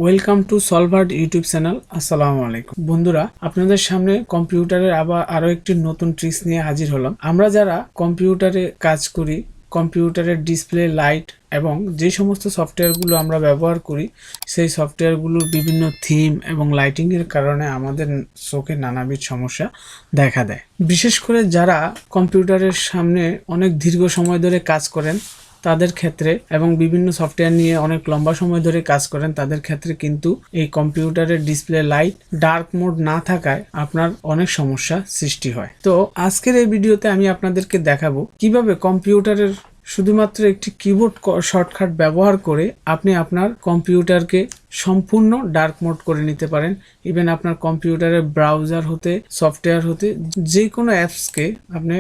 Welcome to solvehut YouTube channel. আসসালামু আলাইকুম বন্ধুরা, আপনাদের সামনে কম্পিউটারের আবার আরো একটি নতুন ট্রিক্স নিয়ে হাজির হলাম। আমরা যারা কম্পিউটারে কাজ করি, কম্পিউটারের ডিসপ্লে, লাইট এবং যে সমস্ত সফটওয়্যারগুলো আমরা ব্যবহার করি, সেই সফটওয়্যারগুলোর বিভিন্ন থিম এবং লাইটিংয়ের কারণে আমাদের চোখে নানাবিধ সমস্যা দেখা দেয়। বিশেষ করে যারা কম্পিউটারের সামনে অনেক দীর্ঘ সময় ধরে কাজ করেন তাদের ক্ষেত্রে এবং বিভিন্ন সফটওয়্যার নিয়ে অনেক লম্বা সময় ধরে কাজ করেন তাদের ক্ষেত্রে কিন্তু এই কম্পিউটারের ডিসপ্লে লাইট ডার্ক মোড না থাকায় আপনার অনেক সমস্যা সৃষ্টি হয়। তো আজকের এই ভিডিওতে আমি আপনাদেরকে দেখাবো কিভাবে কম্পিউটারের শুধুমাত্র একটি কিবোর্ড শর্টকাট ব্যবহার করে আপনি আপনার কম্পিউটারকে সম্পূর্ণ ডার্ক মোড করে নিতে পারেন। ইভেন আপনার কম্পিউটারের ব্রাউজার হতে, সফটওয়্যার হতে, যে কোনো অ্যাপসকে আপনি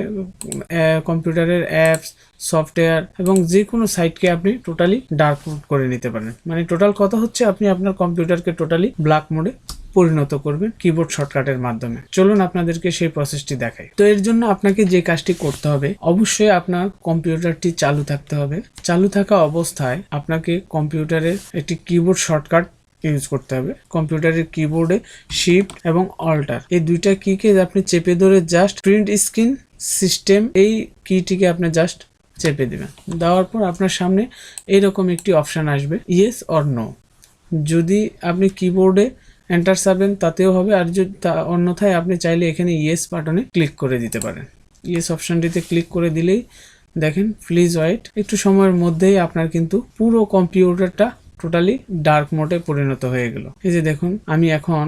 কম্পিউটারের অ্যাপস, সফটওয়্যার এবং যে কোনো সাইটকে আপনি টোটালি ডার্ক মোড করে নিতে পারেন। মানে টোটাল কথা হচ্ছে আপনি আপনার কম্পিউটারকে টোটালি ব্ল্যাক মোডে পরিণত করবেন কিবোর্ড শর্টকাটের মাধ্যমে। চলুন আপনাদেরকে সেই প্রসেসটি দেখাই। তো এর জন্য আপনাকে যে কাজটি করতে হবে, অবশ্যই আপনার কম্পিউটারটি চালু থাকতে হবে। চালু থাকা অবস্থায় আপনাকে কম্পিউটারের একটি কিবোর্ড শর্টকাট ইউজ করতে হবে। কম্পিউটারের কিবোর্ডে শিফট এবং অল্টার এই দুইটা কিকে আপনি চেপে ধরে জাস্ট প্রিন্ট স্ক্রিন সিস্টেম এই কিটিকে আপনি জাস্ট চেপে দেবেন। দেওয়ার পর আপনার সামনে এইরকম একটি অপশান আসবে, ইয়েস অর নো। যদি আপনি কিবোর্ডে এন্টার চাবেন তাতেও হবে, আর যদি অন্যথায় আপনি চাইলে এখানে ইয়েস বাটনে ক্লিক করে দিতে পারেন। ইয়েস অপশানটিতে ক্লিক করে দিলেই দেখেন প্লিজ ওয়েট, একটু সময়ের মধ্যেই আপনার কিন্তু পুরো কম্পিউটারটা টোটালি ডার্ক মোডে পরিণত হয়ে গেল। এই যে দেখুন, আমি এখন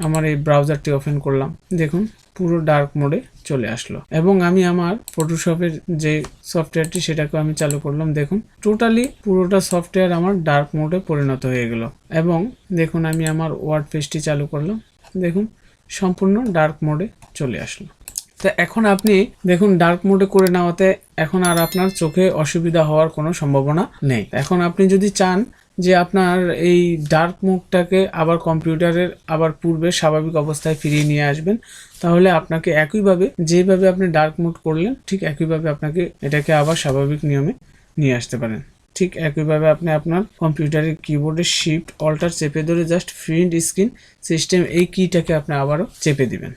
আমার এই ব্রাউজারটি ওপেন করলাম, দেখুন পুরো ডার্ক মোডে চলে আসলো। এবং আমি আমার ফটোশপের যে সফটওয়্যারটি সেটাকে আমি চালু করলাম, দেখুন টোটালি পুরোটা সফটওয়্যার আমার ডার্ক মোডে পরিণত হয়ে গেল। এবং দেখুন আমি আমার ওয়ার্ড পেজটি চালু করলাম, দেখুন সম্পূর্ণ ডার্ক মোডে চলে আসলো। তো এখন আপনি দেখুন ডার্ক মোডে করে নেওয়াতে এখন আর আপনার চোখে অসুবিধা হওয়ার কোনো সম্ভাবনা নেই। এখন আপনি যদি চান যে আপনার এই ডার্ক মোডটাকে আবার কম্পিউটারের আবার পূর্বে স্বাভাবিক অবস্থায় ফিরিয়ে নিয়ে আসবেন, তাহলে আপনাকে একইভাবে যেভাবে আপনি ডার্ক মোড করলেন ঠিক একইভাবে আপনাকে এটাকে আবার স্বাভাবিক নিয়মে নিয়ে আসতে পারেন। ঠিক একইভাবে আপনি আপনার কম্পিউটারের কিবোর্ডে শিফট অল্টার চেপে ধরে জাস্ট প্রিন্ট স্ক্রিন সিস্টেম এই কিটাকে আপনি আবারও চেপে দিবেন।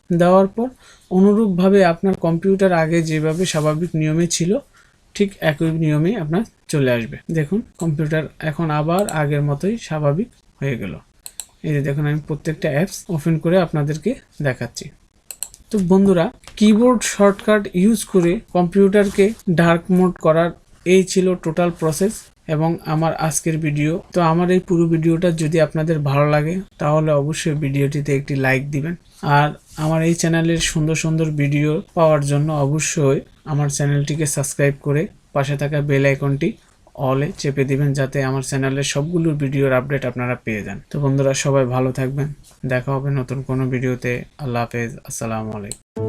দেওয়ার পর অনুরূপভাবে আপনার কম্পিউটার আগে যেভাবে স্বাভাবিক নিয়মে ছিল ঠিক একই নিয়মেই আপনার চলে আসবে। দেখুন কম্পিউটার এখন আবার আগের মতোই স্বাভাবিক হয়ে গেল। এই যে দেখুন আমি প্রত্যেকটা অ্যাপস ওপেন করে আপনাদেরকে দেখাচ্ছি। তো বন্ধুরা, কিবোর্ড শর্টকাট ইউজ করে কম্পিউটারকে ডার্ক মোড করার এই ছিল টোটাল প্রসেস এবং আমার আজকের ভিডিও। তো আমার এই পুরো ভিডিওটা যদি আপনাদের ভালো লাগে তাহলে অবশ্যই ভিডিওটিতে একটি লাইক দিবেন। আর আমার এই চ্যানেলের সুন্দর সুন্দর ভিডিও পাওয়ার জন্য অবশ্যই আমার চ্যানেলটিকে সাবস্ক্রাইব করে পাশে থাকা বেল আইকনটি অলে চেপে দিবেন, যাতে আমার চ্যানেলের সবগুলো ভিডিওর আপডেট আপনারা পেয়ে যান। তো বন্ধুরা, সবাই ভালো থাকবেন, দেখা হবে নতুন কোনো ভিডিওতে। আল্লাহ হাফেজ, আসসালামু আলাইকুম।